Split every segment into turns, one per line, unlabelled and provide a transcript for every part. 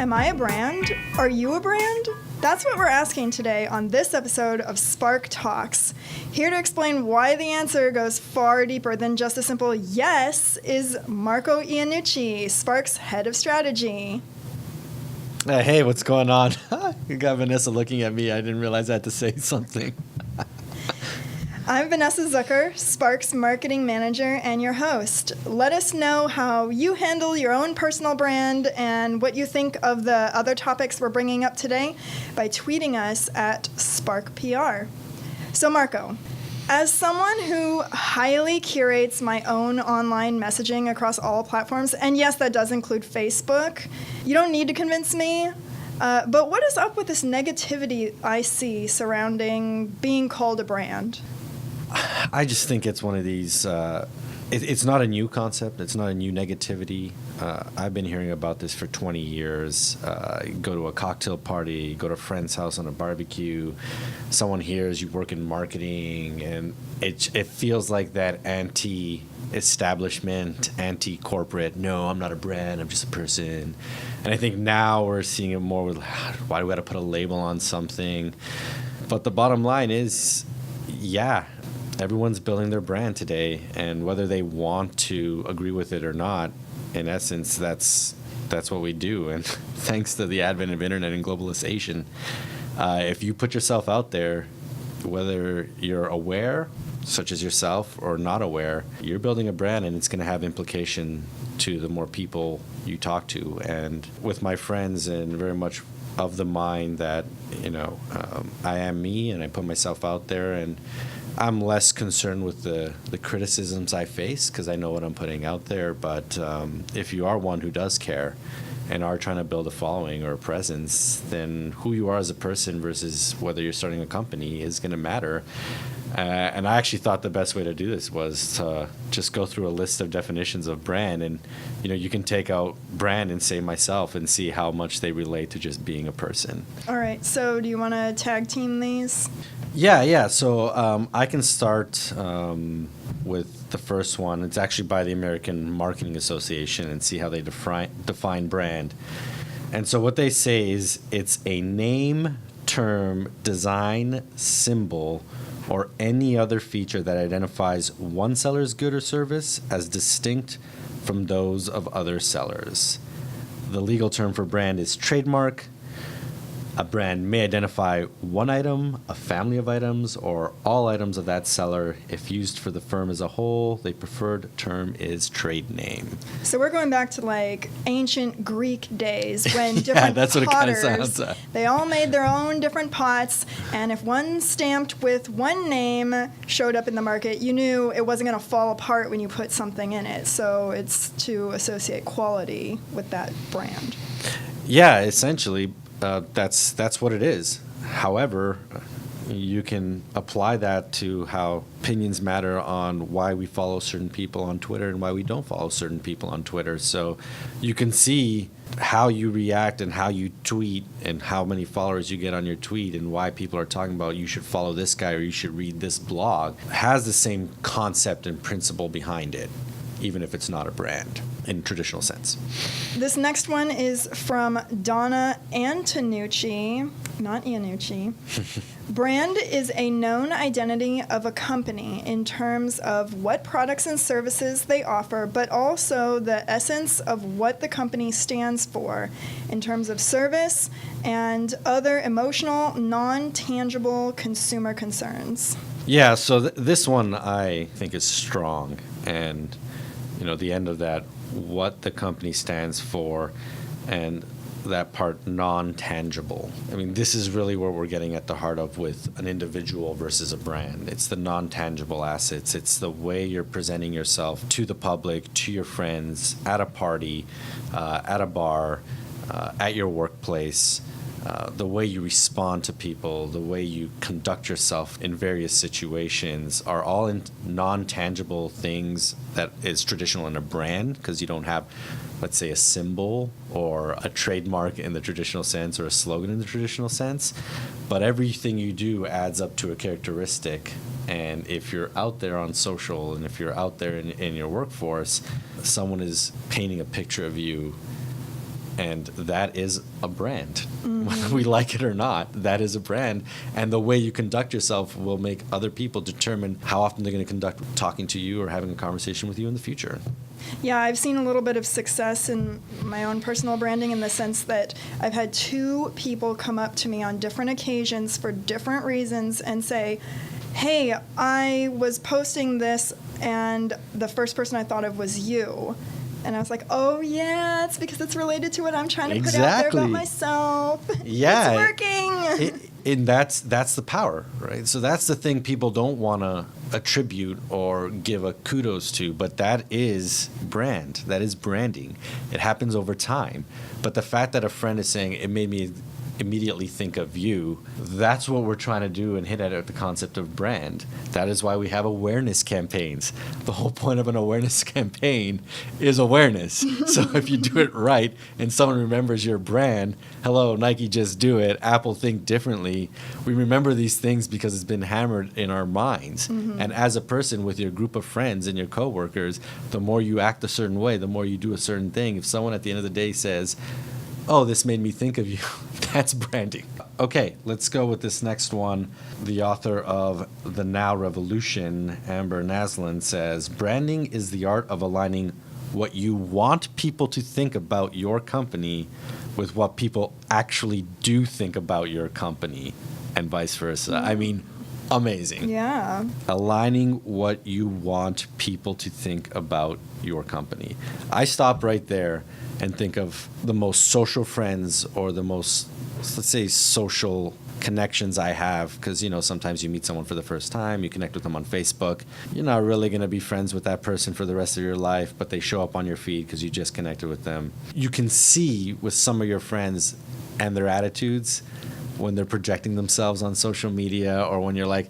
Am I a brand? Are you a brand? That's what we're asking today on this episode of Spark Talks. Here to explain why the answer goes far deeper than just a simple yes is Marco Iannucci, Spark's head of strategy.
Hey, what's going on? You got Vanessa looking at me. I didn't realize I had to say something.
I'm Vanessa Zucker, Spark's marketing manager and your host. Let us know how you handle your own personal brand and what you think of the other topics we're bringing up today by tweeting us at SparkPR. So Marco, as someone who highly curates my own online messaging across all platforms, and yes, that does include Facebook, you don't need to convince me. But what is up with this negativity I see surrounding being called a brand?
I just think it's one of these, it's not a new concept. It's not a new negativity. I've been hearing about this for 20 years. You go to a cocktail party, go to a friend's house on a barbecue, someone hears you work in marketing, and it feels like that anti-establishment, anti-corporate, no, I'm not a brand, I'm just a person. And I think now we're seeing it more with, why do we got to put a label on something? But the bottom line is, yeah, everyone's building their brand today, and whether they want to agree with it or not, in essence, that's what we do. And thanks to the advent of internet and globalization, if you put yourself out there, whether you're aware, such as yourself, or not aware, you're building a brand, and it's going to have implication to the more people you talk to. And with my friends, and very much of the mind that, I am me, and I put myself out there, and I'm less concerned with the criticisms I face because I know what I'm putting out there. But if you are one who does care and are trying to build a following or a presence, then who you are as a person versus whether you're starting a company is going to matter. And I actually thought the best way to do this was to just go through a list of definitions of brand. And, you can take out brand and say myself and see how much they relate to just being a person.
All right, so do you want to tag team these?
Yeah. So I can start with the first one. It's actually by the American Marketing Association, and see how they define brand. And so what they say is it's a name, term, design, symbol, or any other feature that identifies one seller's good or service as distinct from those of other sellers. The legal term for brand is trademark. A brand may identify one item, a family of items, or all items of that seller. If used for the firm as a whole, the preferred term is trade name.
So we're going back to ancient Greek days when different
that's what
potters,
it kind of sounds.
They all made their own different pots, and if one stamped with one name showed up in the market, you knew it wasn't going to fall apart when you put something in it. So it's to associate quality with that brand.
Yeah, essentially. That's what it is. However, you can apply that to how opinions matter on why we follow certain people on Twitter and why we don't follow certain people on Twitter. So you can see how you react and how you tweet and how many followers you get on your tweet and why people are talking about you should follow this guy or you should read this blog. It has the same concept and principle behind it, even if it's not a brand in traditional sense.
This next one is from Donna Antonucci, not Iannucci. Brand is a known identity of a company in terms of what products and services they offer, but also the essence of what the company stands for in terms of service and other emotional, non-tangible consumer concerns.
Yeah, so this one I think is strong. And the end of that, what the company stands for, and that part, non-tangible. I mean, this is really what we're getting at the heart of with an individual versus a brand. It's the non-tangible assets. It's the way you're presenting yourself to the public, to your friends, at a party, at a bar, at your workplace. The way you respond to people, the way you conduct yourself in various situations are all non-tangible things that is traditional in a brand, because you don't have, let's say, a symbol or a trademark in the traditional sense or a slogan in the traditional sense. But everything you do adds up to a characteristic. And if you're out there on social and if you're out there in your workforce, someone is painting a picture of you And that is a brand. Whether we like it or not, that is a brand. And the way you conduct yourself will make other people determine how often they're going to conduct talking to you or having a conversation with you in the future.
Yeah, I've seen a little bit of success in my own personal branding in the sense that I've had 2 people come up to me on different occasions for different reasons and say, hey, I was posting this and the first person I thought of was you. And I was like, oh, yeah, it's because it's related to what I'm trying to put out there about myself.
Yeah.
It's working.
And that's the power, right? So that's the thing people don't want to attribute or give a kudos to, but that is brand. That is branding. It happens over time. But the fact that a friend is saying, it made me immediately think of you, that's what we're trying to do and hit at the concept of brand. That is why we have awareness campaigns. The whole point of an awareness campaign is awareness. So if you do it right and someone remembers your brand, hello, Nike, just do it, Apple, think differently. We remember these things because it's been hammered in our minds. And as a person with your group of friends and your coworkers, the more you act a certain way, the more you do a certain thing. If someone at the end of the day says, oh, this made me think of you, that's branding. Okay, let's go with this next one. The author of The Now Revolution, Amber Naslund, says, branding is the art of aligning what you want people to think about your company with what people actually do think about your company, and vice versa. I mean, amazing.
Yeah.
Aligning what you want people to think about your company. I stop right there and think of the most social friends or the most, let's say, social connections I have, because, sometimes you meet someone for the first time, you connect with them on Facebook. You're not really going to be friends with that person for the rest of your life, but they show up on your feed because you just connected with them. You can see with some of your friends and their attitudes when they're projecting themselves on social media, or when you're like,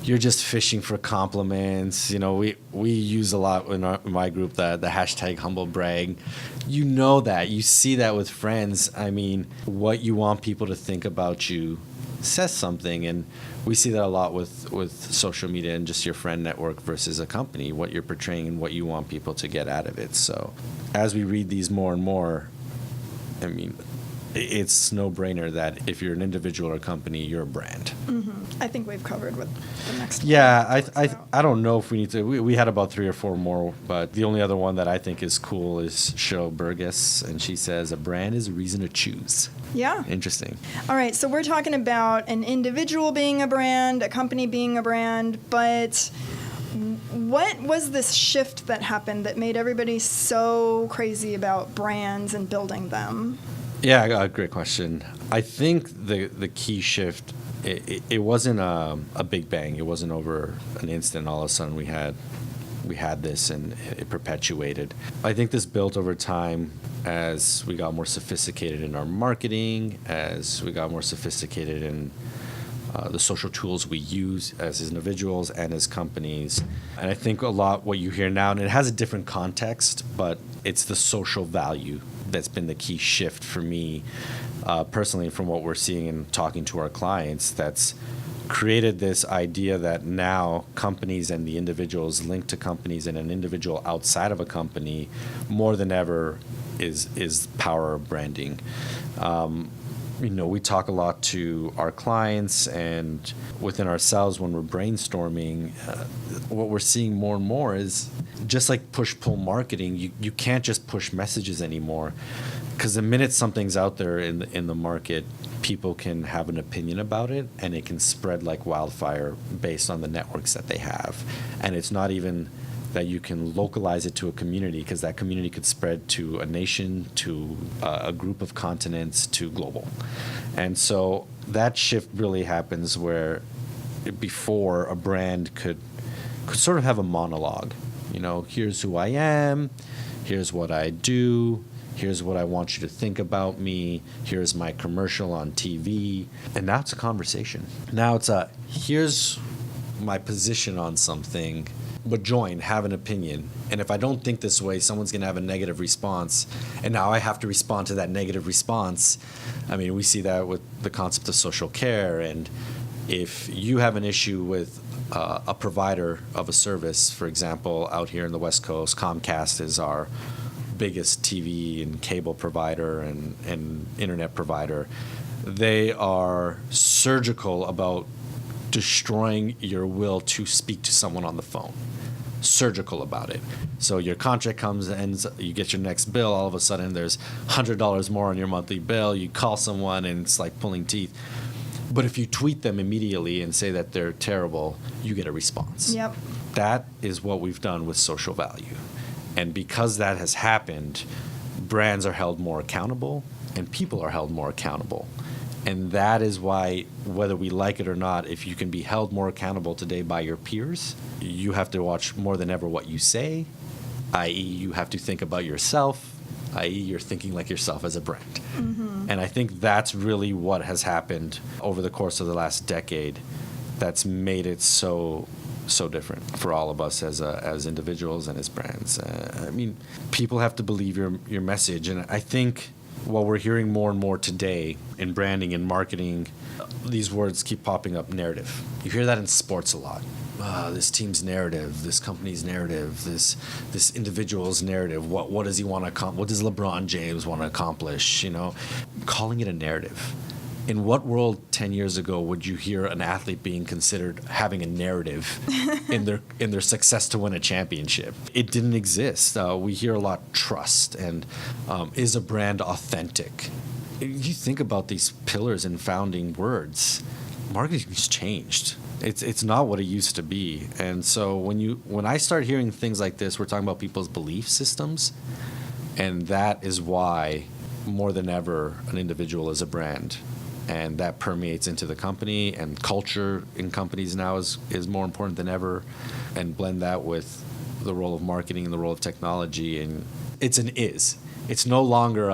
you're just fishing for compliments. We use a lot in my group the hashtag humble brag. You know that. You see that with friends. I mean, what you want people to think about you says something. And we see that a lot with social media and just your friend network versus a company, what you're portraying and what you want people to get out of it. So as we read these more and more, I mean, it's no-brainer that if you're an individual or a company, you're a brand.
I think we've covered what the next one.
Yeah, I don't know if we need to. We had about 3 or 4 more, but the only other one that I think is cool is Cheryl Burgess, and she says, a brand is a reason to choose.
Yeah.
Interesting.
All right, so we're talking about an individual being a brand, a company being a brand, but what was this shift that happened that made everybody so crazy about brands and building them?
Yeah, great question. I think the key shift, it wasn't a big bang. It wasn't over an instant. All of a sudden we had this and it perpetuated. I think this built over time as we got more sophisticated in our marketing, as we got more sophisticated in the social tools we use as individuals and as companies. And I think a lot what you hear now, and it has a different context, but it's the social value that's been the key shift for me personally from what we're seeing and talking to our clients, that's created this idea that now companies and the individuals linked to companies and an individual outside of a company more than ever is power of branding. We talk a lot to our clients and within ourselves when we're brainstorming. What we're seeing more and more is just like push-pull marketing. You can't just push messages anymore, because the minute something's out there in the market, people can have an opinion about it, and it can spread like wildfire based on the networks that they have. And it's not even that you can localize it to a community, because that community could spread to a nation, to a group of continents, to global. And so that shift really happens where before a brand could sort of have a monologue. Here's who I am, here's what I do, here's what I want you to think about me, here's my commercial on TV. And now it's a conversation. Now it's here's my position on something, but have an opinion. And if I don't think this way, someone's going to have a negative response. And now I have to respond to that negative response. I mean, we see that with the concept of social care. And if you have an issue with a provider of a service, for example, out here in the West Coast, Comcast is our biggest TV and cable provider and internet provider, they are surgical about destroying your will to speak to someone on the phone. Surgical about it. So your contract comes, ends, you get your next bill, all of a sudden there's $100 more on your monthly bill, you call someone and it's like pulling teeth. But if you tweet them immediately and say that they're terrible, you get a response.
Yep.
That is what we've done with social value. And because that has happened, brands are held more accountable and people are held more accountable. And that is why, whether we like it or not, if you can be held more accountable today by your peers, you have to watch more than ever what you say, i.e. you have to think about yourself, i.e. you're thinking like yourself as a brand. Mm-hmm. And I think that's really what has happened over the course of the last decade that's made it so different for all of us as individuals and as brands. I mean, people have to believe your message. And I think what we're hearing more and more today in branding and marketing, these words keep popping up: narrative. You hear that in sports a lot. This team's narrative, this company's narrative, this individual's narrative. What does he want to accomplish? What does LeBron James want to accomplish? Calling it a narrative. In what world 10 years ago would you hear an athlete being considered having a narrative in their success to win a championship? It didn't exist. We hear a lot trust and is a brand authentic? You think about these pillars and founding words. Marketing's changed. It's not what it used to be. And so when I start hearing things like this, we're talking about people's belief systems, and that is why more than ever an individual is a brand. And that permeates into the company, and culture in companies now is more important than ever, and blend that with the role of marketing and the role of technology. And it's an is. It's no longer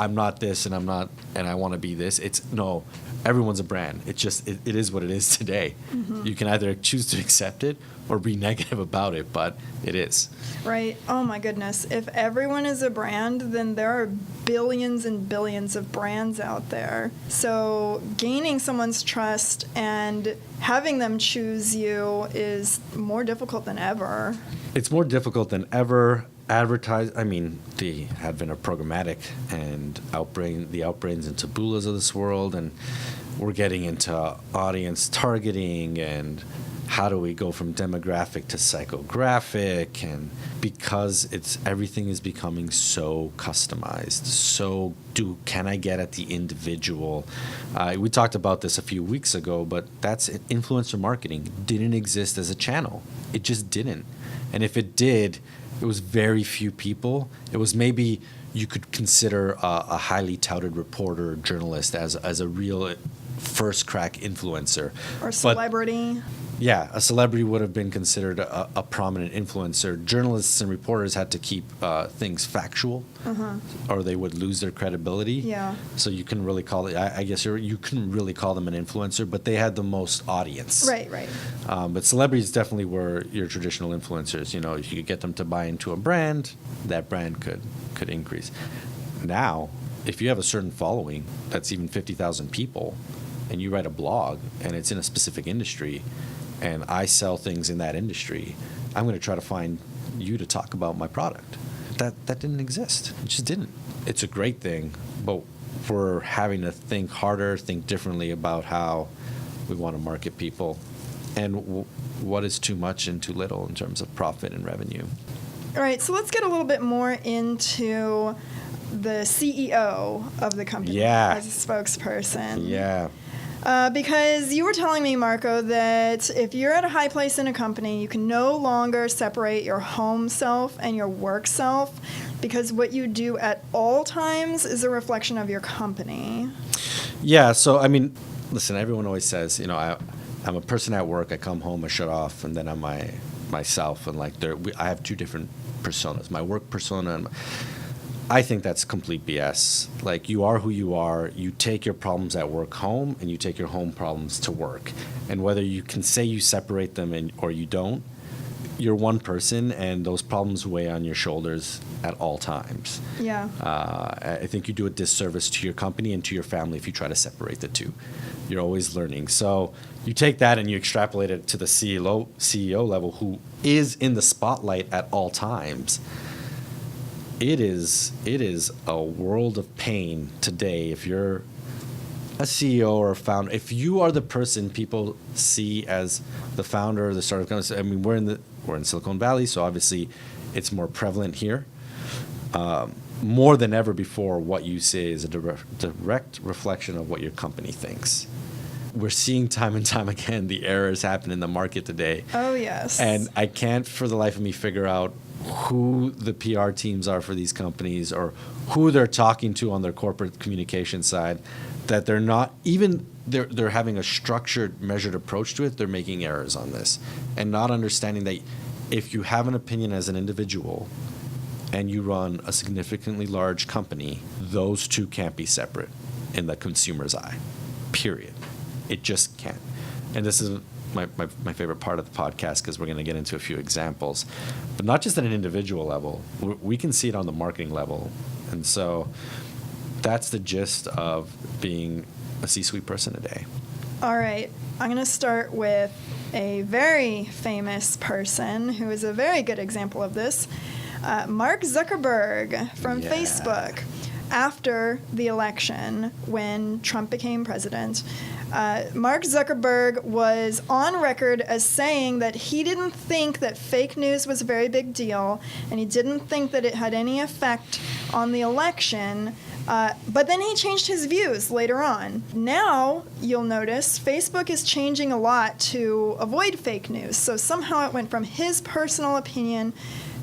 I'm not this and I'm not and I want to be this. It's no, everyone's a brand. It is what it is today. Mm-hmm. You can either choose to accept it or be negative about it, but it is.
Right. Oh my goodness. If everyone is a brand, then there are billions and billions of brands out there. So gaining someone's trust and having them choose you is more difficult than ever.
It's more difficult than ever. The advent of programmatic and the Outbrains and Tabulas of this world, and we're getting into audience targeting and how do we go from demographic to psychographic, and because everything is becoming so customized. So can I get at the individual? We talked about this a few weeks ago, but that's influencer marketing didn't exist as a channel. It just didn't. And if it did, it was very few people. It was maybe you could consider a highly touted reporter or journalist as a real first crack influencer.
Or celebrity.
Yeah, a celebrity would have been considered a prominent influencer. Journalists and reporters had to keep things factual, or they would lose their credibility.
Yeah.
So you couldn't really call it. I guess you couldn't really call them an influencer, but they had the most audience.
Right.
But celebrities definitely were your traditional influencers. If you could get them to buy into a brand, that brand could increase. Now, if you have a certain following that's even 50,000 people, and you write a blog and it's in a specific industry, and I sell things in that industry, I'm going to try to find you to talk about my product. That didn't exist. It just didn't. It's a great thing, but we're having to think harder, think differently about how we want to market people, and what is too much and too little in terms of profit and revenue.
All right, so let's get a little bit more into the CEO of the company as a spokesperson.
Yeah.
Because you were telling me, Marco, that if you're at a high place in a company, you can no longer separate your home self and your work self, because what you do at all times is a reflection of your company.
Yeah, so, listen, everyone always says, I'm a person at work, I come home, I shut off, and then I'm myself, and I have two different personas, my work persona and I think that's complete BS. You are who you are. You take your problems at work home, and you take your home problems to work. And whether you can say you separate them or you don't, you're one person, and those problems weigh on your shoulders at all times.
Yeah.
I think you do a disservice to your company and to your family if you try to separate the two. You're always learning. So you take that and you extrapolate it to the CEO level, who is in the spotlight at all times. it is a world of pain today if you're a CEO or a founder. If you are the person people see as the founder, the startup company, I mean, we're in Silicon Valley, so obviously it's more prevalent here. More than ever before, what you say is a direct reflection of what your company thinks. We're seeing time and time again the errors happen in the market today.
Oh, yes.
And I can't for the life of me figure out who the PR teams are for these companies or who they're talking to on their corporate communication side, that they're not even they're having a structured, measured approach to it. They're making errors on this and not understanding that if you have an opinion as an individual and you run a significantly large company, those two can't be separate in the consumer's eye, period. It just can't. And this is my favorite part of the podcast because we're going to get into a few examples. But not just at an individual level. We can see it on the marketing level. And so that's the gist of being a C-suite person today.
All right. I'm going to start with a very famous person who is a very good example of this. Mark Zuckerberg from Facebook. After the election, when Trump became president, Mark Zuckerberg was on record as saying that he didn't think that fake news was a very big deal, and he didn't think that it had any effect on the election. But then he changed his views later on. Now, you'll notice, Facebook is changing a lot to avoid fake news. So somehow it went from his personal opinion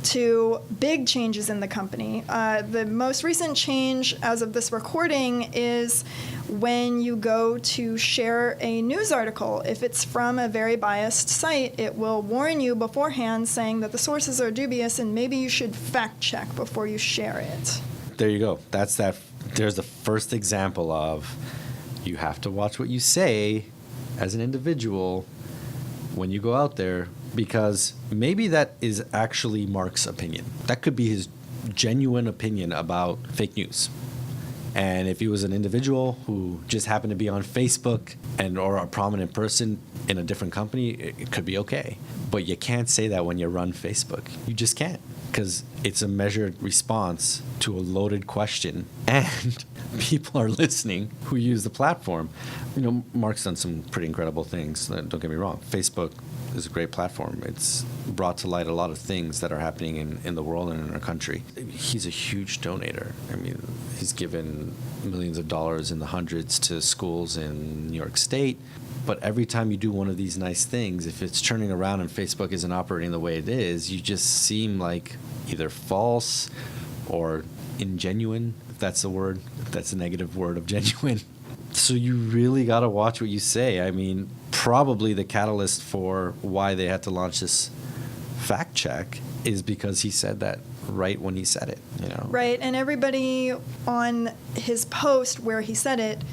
to big changes in the company. The most recent change as of this recording is when you go to share a news article. If it's from a very biased site, it will warn you beforehand saying that the sources are dubious and maybe you should fact check before you share it.
There you go. There's the first example of you have to watch what you say as an individual when you go out there, because maybe that is actually Mark's opinion. That could be his genuine opinion about fake news. And if he was an individual who just happened to be on Facebook or a prominent person in a different company, it could be okay. But you can't say that when you run Facebook. You just can't, because it's a measured response to a loaded question, and people are listening who use the platform. You know, Mark's done some pretty incredible things. Don't get me wrong. Facebook is a great platform. It's brought to light a lot of things that are happening in the world and in our country. He's a huge donator. I mean, he's given millions of dollars in the hundreds to schools in New York State. But every time you do one of these nice things, if it's turning around and Facebook isn't operating the way it is, you just seem like either false or ingenuine, if that's the word, if that's a negative word of genuine. So you really got to watch what you say. I mean, probably the catalyst for why they had to launch this fact check is because he said that right when he said it, you know. Right,
and everybody on his post where he said it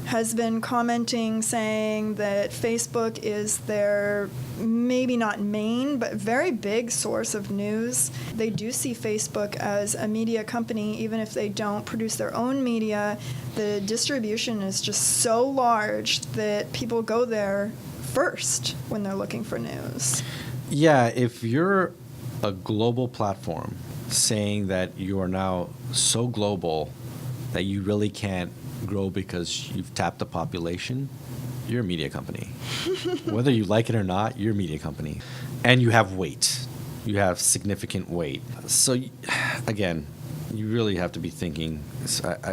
has been commenting saying that Facebook is their maybe not main, but very big source of news. They do see Facebook as a media company, even if they don't produce their own media. The distribution is just so large that people go there first when they're looking for news.
Yeah, if you're a global platform saying that you are now so global that you really can't grow because you've tapped the population, you're a media company. Whether you like it or not, you're a media company. And you have weight. You have significant weight. So, again, you really have to be thinking, to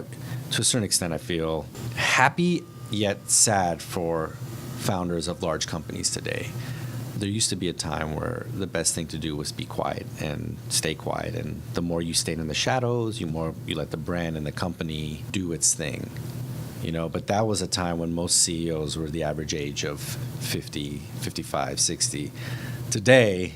a certain extent, I feel happy yet sad for founders of large companies today. There used to be a time where the best thing to do was be quiet and stay quiet. And the more you stayed in the shadows, you let the brand and the company do its thing. You know, but that was a time when most CEOs were the average age of 50, 55, 60. Today,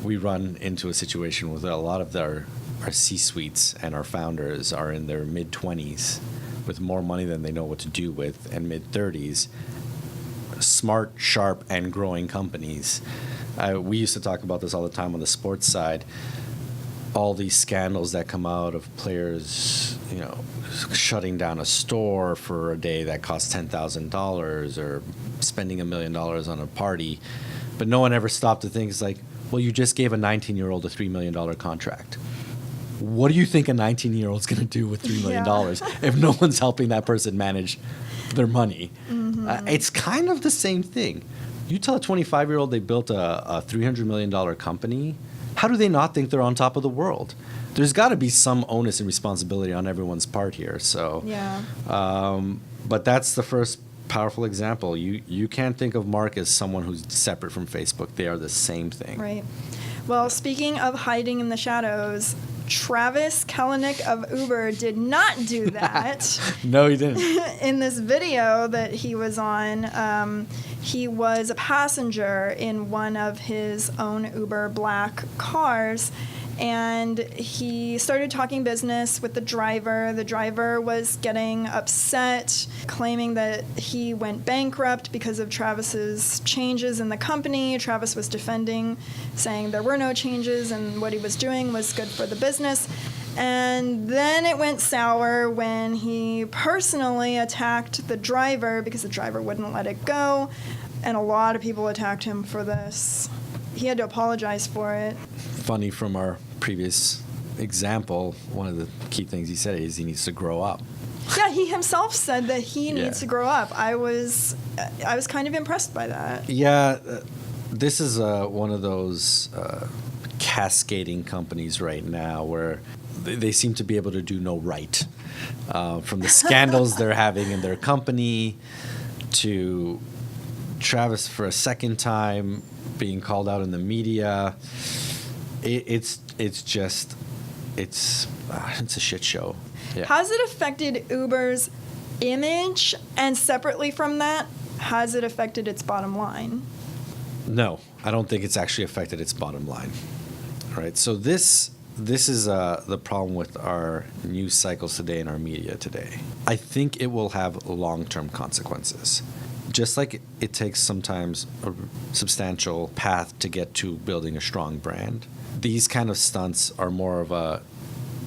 we run into a situation where a lot of our C-suites and our founders are in their mid-20s with more money than they know what to do with, and mid-30s. Smart, sharp, and growing companies. We used to talk about this all the time on the sports side. All these scandals that come out of players, you know, shutting down a store for a day that costs $10,000 or spending $1 million on a party. But no one ever stopped to think, it's like, well, you just gave a 19-year-old a $3 million contract. what do you think a 19-year-old's going to do with $3 million if no one's helping that person manage their money? It's kind of the same thing. You tell a 25-year-old they built a $300 million company, how do they not think they're on top of the world? There's got to be some onus and responsibility on everyone's part here. So, but that's the first powerful example. You can't think of Mark as someone who's separate from Facebook. They are the same thing.
Right. Well, speaking of hiding in the shadows, Travis Kalanick of Uber did not do that.
No, he didn't.
In this video that he was on, he was a passenger in one of his own Uber Black cars, and he started talking business with the driver. The driver was getting upset, claiming that he went bankrupt because of Travis's changes in the company. Travis was defending, saying there were no changes and what he was doing was good for the business. And then it went sour when he personally attacked the driver because the driver wouldn't let it go. And a lot of people attacked him for this. He had to apologize for it.
Funny, from our previous example, one of the key things he said is he needs to grow up.
Yeah, he himself said that he needs to grow up. I was kind of impressed by that.
Yeah, this is one of those cascading companies right now where they seem to be able to do no right. From the scandals they're having in their company to Travis for a second time being called out in the media. It's a shit show. Yeah.
Has it affected Uber's image? And separately from that, has it affected its bottom line?
No, I don't think it's actually affected its bottom line. All right, so this is the problem with our news cycles today and our media today. I think it will have long-term consequences. Just like it takes sometimes a substantial path to get to building a strong brand, these kind of stunts are more of a,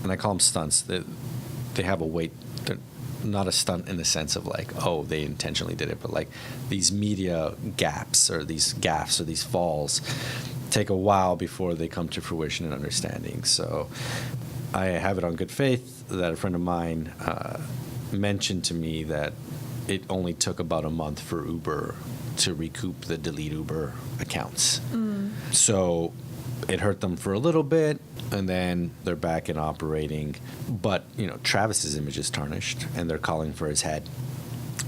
and I call them stunts, they have a weight. They're not a stunt in the sense of like, oh, they intentionally did it, but like these media gaps or these gaffes or these falls take a while before they come to fruition and understanding. So I have it on good faith that a friend of mine mentioned to me that it only took about a month for Uber to recoup the delete Uber accounts. So it hurt them for a little bit, and then they're back in operating. But, Travis's image is tarnished, and they're calling for his head.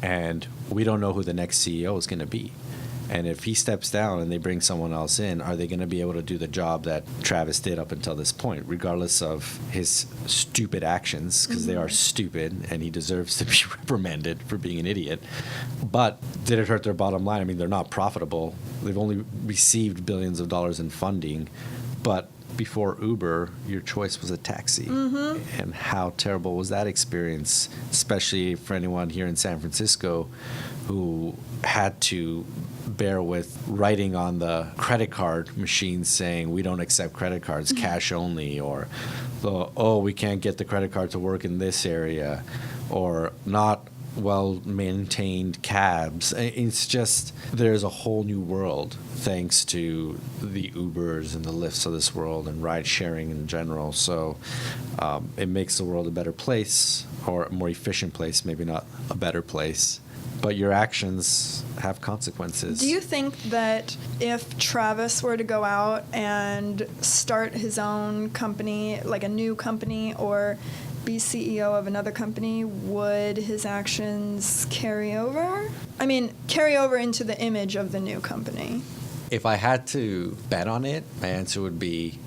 And we don't know who the next CEO is going to be. And if he steps down and they bring someone else in, are they going to be able to do the job that Travis did up until this point, regardless of his stupid actions, because they are stupid and he deserves to be reprimanded for being an idiot. But did it hurt their bottom line? I mean, they're not profitable. They've only received billions of dollars in funding. But before Uber, your choice was a taxi. And how terrible was that experience, especially for anyone here in San Francisco who had to bear with writing on the credit card machine saying we don't accept credit cards, cash only, or we can't get the credit card to work in this area, or not well-maintained cabs. It's just, there's a whole new world thanks to the Ubers and the Lyfts of this world and ride sharing in general. So it makes the world a better place, or a more efficient place, maybe not a better place. But your actions have consequences. Do
you think that if Travis were to go out and start his own company, like a new company, or be CEO of another company, would his actions carry over? I mean, carry over into the image of the new company?
If I had to bet on it, my answer would be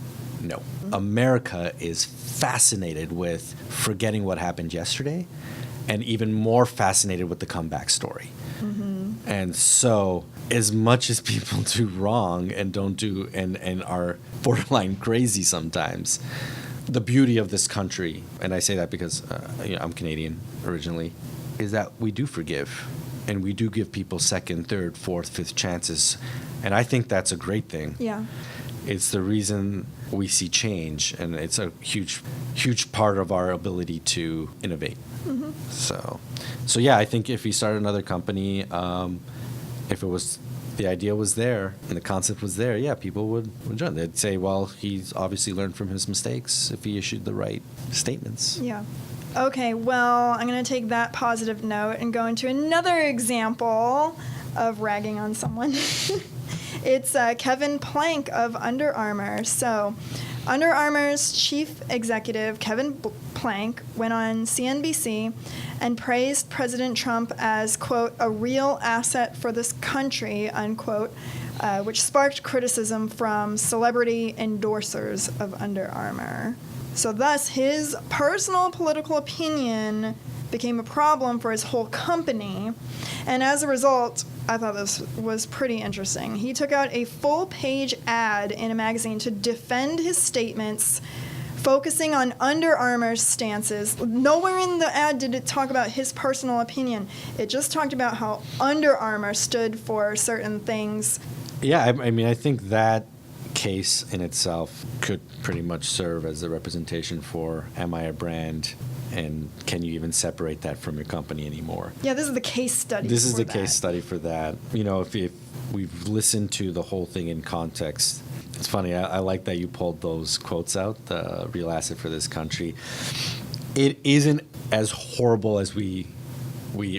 no. America is fascinated with forgetting what happened yesterday, and even more fascinated with the comeback story. And so as much as people do wrong and don't do and are borderline crazy sometimes, the beauty of this country, and I say that because I'm Canadian originally, is that we do forgive. And we do give people second, third, fourth, fifth chances. And I think that's a great thing.
Yeah.
It's the reason we see change, and it's a huge, huge part of our ability to innovate. So yeah, I think if he started another company, if it was the idea was there and the concept was there, yeah, people would join. They'd say, well, he's obviously learned from his mistakes if he issued the right statements.
Yeah. Okay, well, I'm going to take that positive note and go into another example of ragging on someone. It's Kevin Plank of Under Armour. So, Under Armour's chief executive, Kevin Plank, went on CNBC and praised President Trump as, quote, a real asset for this country, unquote, which sparked criticism from celebrity endorsers of Under Armour. So thus, his personal political opinion became a problem for his whole company. And as a result, I thought this was pretty interesting. He took out a full-page ad in a magazine to defend his statements, focusing on Under Armour's stances. Nowhere in the ad did it talk about his personal opinion. It just talked about how Under Armour stood for certain things.
Yeah, I mean, I think that case in itself could pretty much serve as a representation for, am I a brand, and can you even separate that from your company anymore?
Yeah, this is the case study.
This is the
that.
case study for that. You know, if we've listened to the whole thing in context, it's funny, I like that you pulled those quotes out, the real asset for this country. It isn't as horrible as we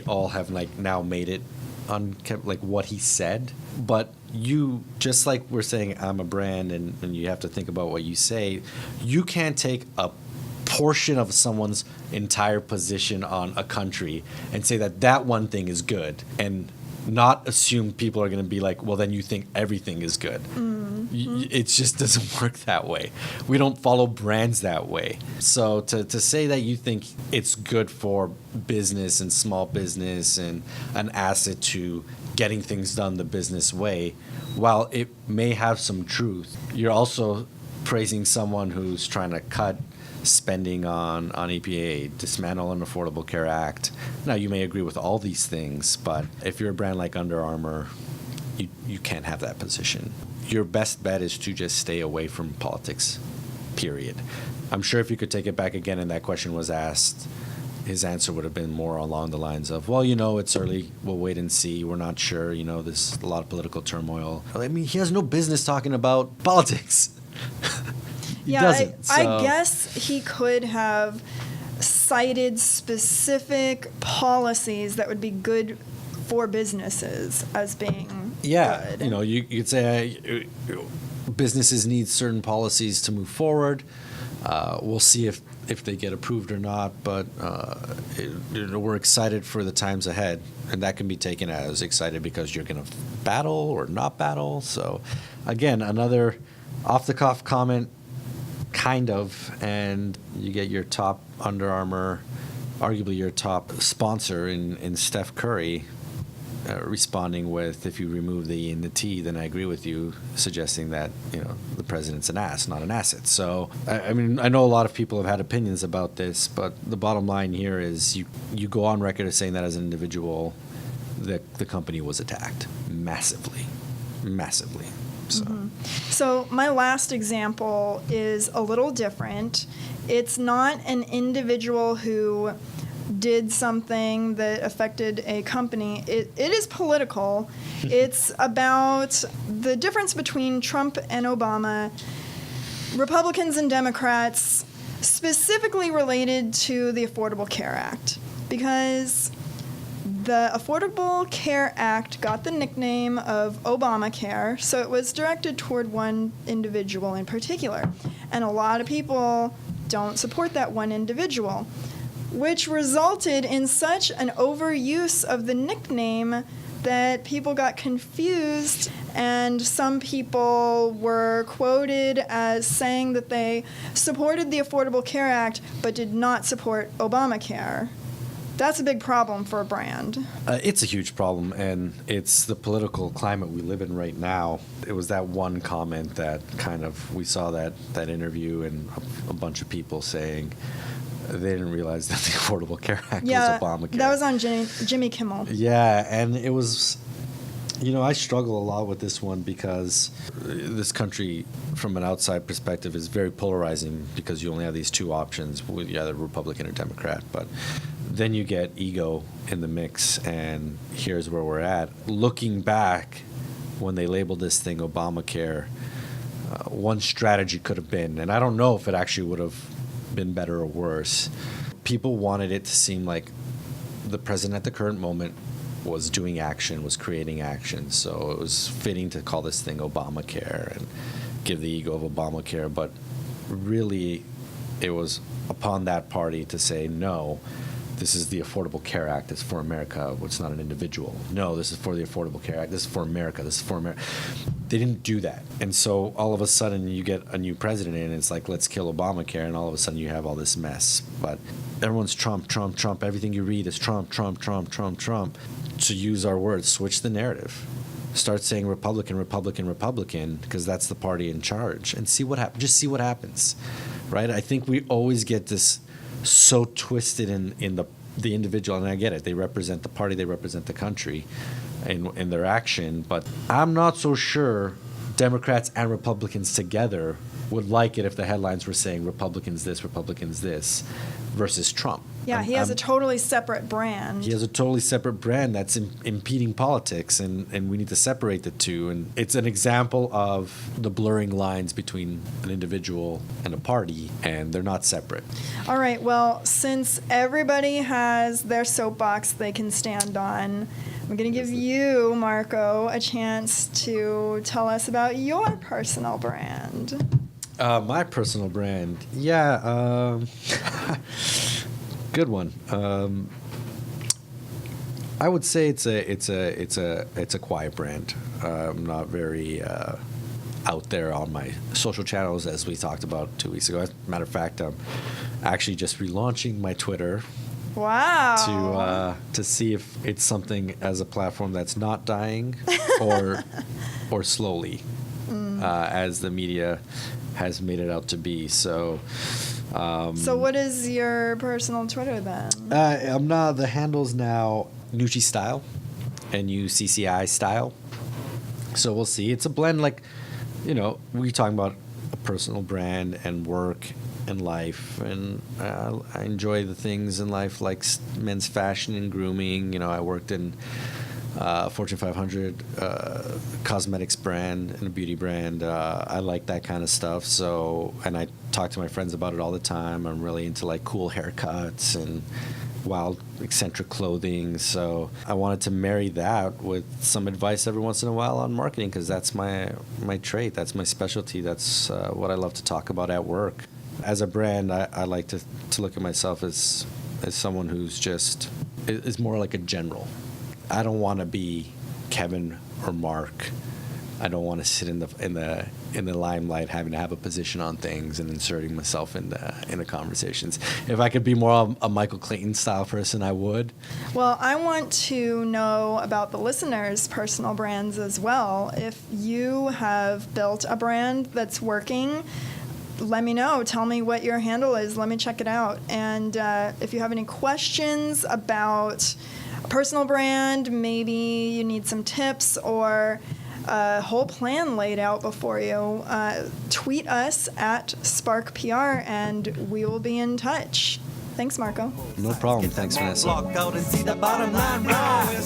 all have like now made it on like what he said, but you, just like we're saying I'm a brand and you have to think about what you say, you can't take a portion of someone's entire position on a country and say that one thing is good and not assume people are going to be like, well, then you think everything is good. Mm-hmm. It just doesn't work that way. We don't follow brands that way. So to say that you think it's good for business and small business and an asset to getting things done the business way, while it may have some truth, you're also praising someone who's trying to cut spending on EPA, dismantle an Affordable Care Act. Now, you may agree with all these things, but if you're a brand like Under Armour, you can't have that position. Your best bet is to just stay away from politics, period. I'm sure if you could take it back again and that question was asked, his answer would have been more along the lines of, well, it's early, we'll wait and see, we're not sure, there's a lot of political turmoil. I mean, he has no business talking about politics. He doesn't.
I guess he could have cited specific policies that would be good for businesses as being good.
You could say businesses need certain policies to move forward. We'll see if they get approved or not, but we're excited for the times ahead, and that can be taken as excited because you're going to battle or not battle. So, again, another off-the-cuff comment, kind of, and you get your top Under Armour, arguably your top sponsor in Steph Curry, responding with, if you remove the E and the T, then I agree with you, suggesting that the president's an ass, not an asset. So I mean, I know a lot of people have had opinions about this, but the bottom line here is you go on record as saying that as an individual, that the company was attacked massively. So.
Mm-hmm. So my last example is a little different. It's not an individual who did something that affected a company. It is political. It's about the difference between Trump and Obama, Republicans and Democrats, specifically related to the Affordable Care Act. Because the Affordable Care Act got the nickname of Obamacare, so it was directed toward one individual in particular. And a lot of people don't support that one individual, which resulted in such an overuse of the nickname that people got confused, and some people were quoted as saying that they supported the Affordable Care Act but did not support Obamacare. That's a big problem for a brand.
It's a huge problem, and it's the political climate we live in right now. It was that one comment that kind of, we saw that interview and a bunch of people saying they didn't realize that the Affordable Care Act was Obamacare.
That was on Jimmy Kimmel.
Yeah, and it was, I struggle a lot with this one because this country, from an outside perspective, is very polarizing because you only have these two options, you're either Republican or Democrat, but then you get ego in the mix, and here's where we're at. Looking back, when they labeled this thing Obamacare, one strategy could have been, and I don't know if it actually would have been better or worse. People wanted it to seem like the president at the current moment was doing action, was creating action. So it was fitting to call this thing Obamacare and give the ego of Obamacare. But really, it was upon that party to say, no, this is the Affordable Care Act. It's for America. It's not an individual. No, this is for the Affordable Care Act. This is for America. This is for America. They didn't do that. And so all of a sudden you get a new president and it's like, let's kill Obamacare. And all of a sudden you have all this mess. But everyone's Trump, Trump, Trump. Everything you read is Trump, Trump, Trump, Trump, Trump. To use our words, switch the narrative. Start saying Republican, Republican, Republican, because that's the party in charge. And see what happens. Just see what happens. Right? I think we always get this so twisted in the individual, and I get it. They represent the party, they represent the country in their action, but I'm not so sure Democrats and Republicans together would like it if the headlines were saying Republicans this, versus Trump.
Yeah, he has a totally separate brand.
He has a totally separate brand that's impeding politics, and we need to separate the two. And it's an example of the blurring lines between an individual and a party, and they're not separate.
All right, well, since everybody has their soapbox they can stand on, I'm going to give you, Marco, a chance to tell us about your personal brand.
My personal brand, yeah, good one. I would say it's a quiet brand. I'm not very out there on my social channels, as we talked about 2 weeks ago. As a matter of fact, I'm actually just relaunching my Twitter.
Wow.
To see if it's something as a platform that's not dying or slowly, as the media has made it out to be. So
what is your personal Twitter then?
The handle's now Iannucci style, NUCCI style. So we'll see. It's a blend, like, we talking about a personal brand and work and life, and I enjoy the things in life like men's fashion and grooming. I worked in Fortune 500 cosmetics brand and a beauty brand. I like that kind of stuff. So, and I talk to my friends about it all the time. I'm really into like cool haircuts and wild, eccentric clothing. So I wanted to marry that with some advice every once in a while on marketing, because that's my trait. That's my specialty. That's what I love to talk about at work. As a brand, I like to look at myself as someone who's is more like a general. I don't want to be Kevin or Mark. I don't want to sit in the limelight, having to have a position on things and inserting myself in the conversations. If I could be more a Michael Clayton style person, I would.
Well, I want to know about the listeners' personal brands as well. If you have built a brand that's working, let me know. Tell me what your handle is. Let me check it out. And if you have any questions about a personal brand, maybe you need some tips or a whole plan laid out before you, tweet us at SparkPR and we will be in touch. Thanks, Marco.
No problem. Thanks, Vanessa.
Walk out and see the bottom line rise.